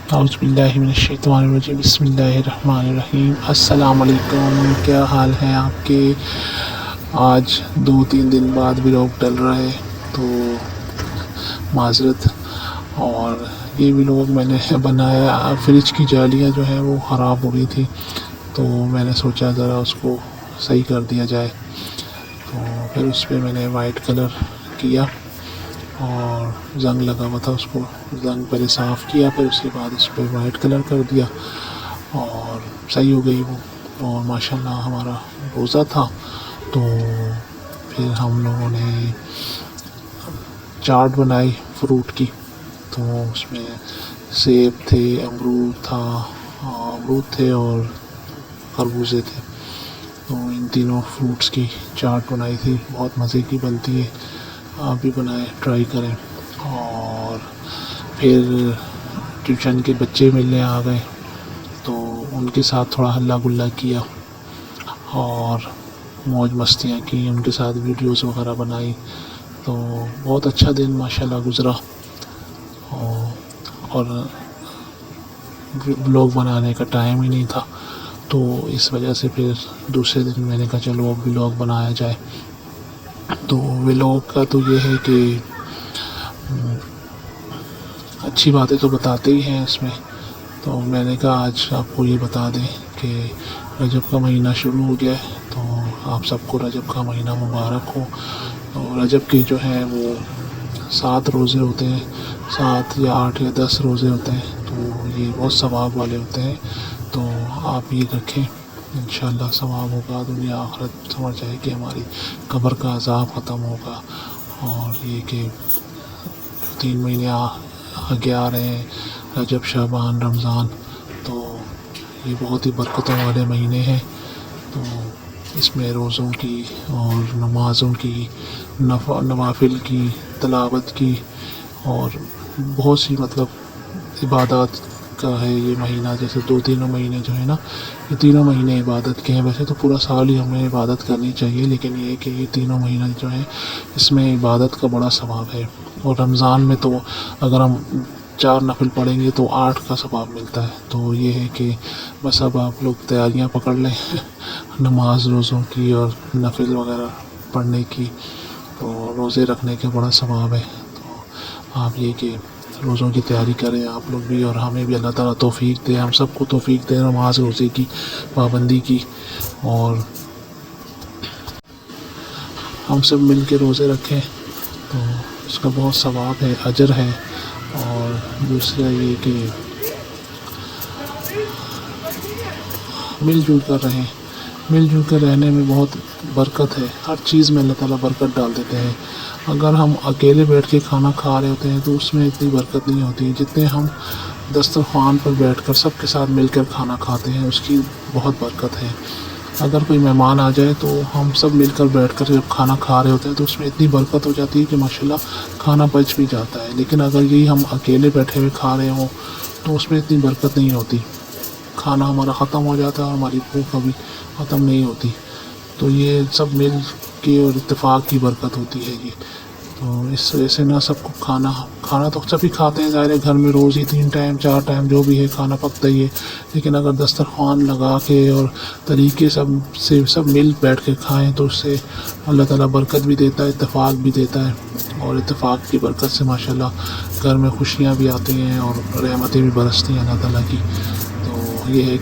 اعوذ باللہ من الشیطان الرجیم، بسم اللہ الرحمن الرحیم۔ السلام علیکم، کیا حال ہے آپ کے؟ آج 2-3 دن بعد ولاگ ڈل رہا ہے تو معذرت۔ اور یہ ولاگ میں نے بنایا، فریج کی جالیاں جو ہیں وہ خراب ہو گئی تھی تو میں نے سوچا ذرا اس کو صحیح کر دیا جائے، تو پھر اس پہ میں نے وائٹ کلر کیا اور زنگ لگا ہوا تھا، اس کو زنگ پہلے صاف کیا، پھر اس کے بعد اس پہ وائٹ کلر کر دیا اور صحیح ہو گئی وہ۔ اور ماشاءاللہ ہمارا روزہ تھا تو پھر ہم لوگوں نے چاٹ بنائی فروٹ کی، تو اس میں سیب تھے، امرود تھے اور خربوزے تھے، تو ان تینوں فروٹس کی چاٹ بنائی تھی، بہت مزے کی بنتی ہے، آپ بھی بنائیں، ٹرائی کریں۔ اور پھر ٹیوشن کے بچے ملنے آ گئے تو ان کے ساتھ تھوڑا ہلا گلا کیا اور موج مستیاں کی، ان کے ساتھ ویڈیوز وغیرہ بنائی، تو بہت اچھا دن ماشاءاللہ گزرا۔ اور بلاگ بنانے کا ٹائم ہی نہیں تھا تو اس وجہ سے پھر دوسرے دن میں نے کہا چلو اب ولاگ بنایا جائے۔ تو ولاگ کا تو یہ ہے کہ اچھی باتیں تو بتاتے ہی ہیں اس میں، تو میں نے کہا آج آپ کو یہ بتا دیں کہ رجب کا مہینہ شروع ہو گیا ہے، تو آپ سب کو رجب کا مہینہ مبارک ہو۔ اور رجب کے جو ہیں وہ 7 روزے ہوتے ہیں، 7 یا 8 یا 10 روزے ہوتے ہیں، تو یہ بہت ثواب والے ہوتے ہیں، تو آپ یہ رکھیں، انشاءاللہ ثواب ہوگا، دنیا آخرت سمجھ جائے کہ ہماری قبر کا عذاب ختم ہوگا۔ اور یہ کہ 3 مہینے آگے آ رہے ہیں، رجب، شعبان، رمضان، تو یہ بہت ہی برکتوں والے مہینے ہیں، تو اس میں روزوں کی اور نمازوں کی، نوافل کی، تلاوت کی اور بہت سی عبادات کا ہے یہ مہینہ۔ جیسے تینوں مہینے جو ہے نا، یہ تینوں مہینے عبادت کے ہیں، ویسے تو پورا سال ہی ہمیں عبادت کرنی چاہیے، لیکن یہ کہ یہ تینوں مہینے جو ہیں اس میں عبادت کا بڑا ثواب ہے۔ اور رمضان میں تو اگر ہم 4 نفل پڑھیں گے تو 8 کا ثواب ملتا ہے، تو یہ ہے کہ بس اب آپ لوگ تیاریاں پکڑ لیں نماز روزوں کی اور نفل وغیرہ پڑھنے کی، تو روزے رکھنے کے بڑا ثواب ہے، تو آپ یہ کہ روزوں کی تیاری کریں آپ لوگ بھی، اور ہمیں بھی اللہ تعالیٰ توفیق دے، ہم سب کو توفیق دے نماز روزے کی پابندی کی، اور ہم سب مل کے روزے رکھیں تو اس کا بہت ثواب ہے، اجر ہے۔ اور دوسرا یہ کہ مل جل کر رہیں، مل جل کر رہنے میں بہت برکت ہے، ہر چیز میں اللہ تعالیٰ برکت ڈال دیتے ہیں۔ اگر ہم اکیلے بیٹھ کے کھانا کھا رہے ہوتے ہیں تو اس میں اتنی برکت نہیں ہوتی، جتنے ہم دسترخوان پر بیٹھ کر سب کے ساتھ مل کر کھانا کھاتے ہیں اس کی بہت برکت ہے۔ اگر کوئی مہمان آ جائے تو ہم سب مل کر بیٹھ کر جب کھانا کھا رہے ہوتے ہیں تو اس میں اتنی برکت ہو جاتی ہے کہ ماشاءاللہ کھانا پچ بھی جاتا ہے، لیکن اگر یہی ہم اکیلے بیٹھے ہوئے کھا رہے ہوں تو اس میں اتنی برکت نہیں ہوتی، کھانا ہمارا ختم ہو جاتا ہے اور ہماری بھوک کبھی ختم نہیں ہوتی۔ تو یہ سب مل کے اور اتفاق کی برکت ہوتی ہے یہ، تو اس وجہ سے نہ سب کو کھانا تو سبھی کھاتے ہیں، ظاہر ہے گھر میں روز ہی 3 ٹائم 4 ٹائم جو بھی ہے کھانا پکتا ہی ہے، لیکن اگر دسترخوان لگا کے اور طریقے سے سب مل بیٹھ کے کھائیں تو اس سے اللہ تعالیٰ برکت بھی دیتا ہے، اتفاق بھی دیتا ہے، اور اتفاق کی برکت سے ماشاءاللہ گھر میں خوشیاں بھی آتی ہیں اور رحمتیں بھی برستی ہیں اللہ تعالیٰ کی۔ تو یہ ہے کہ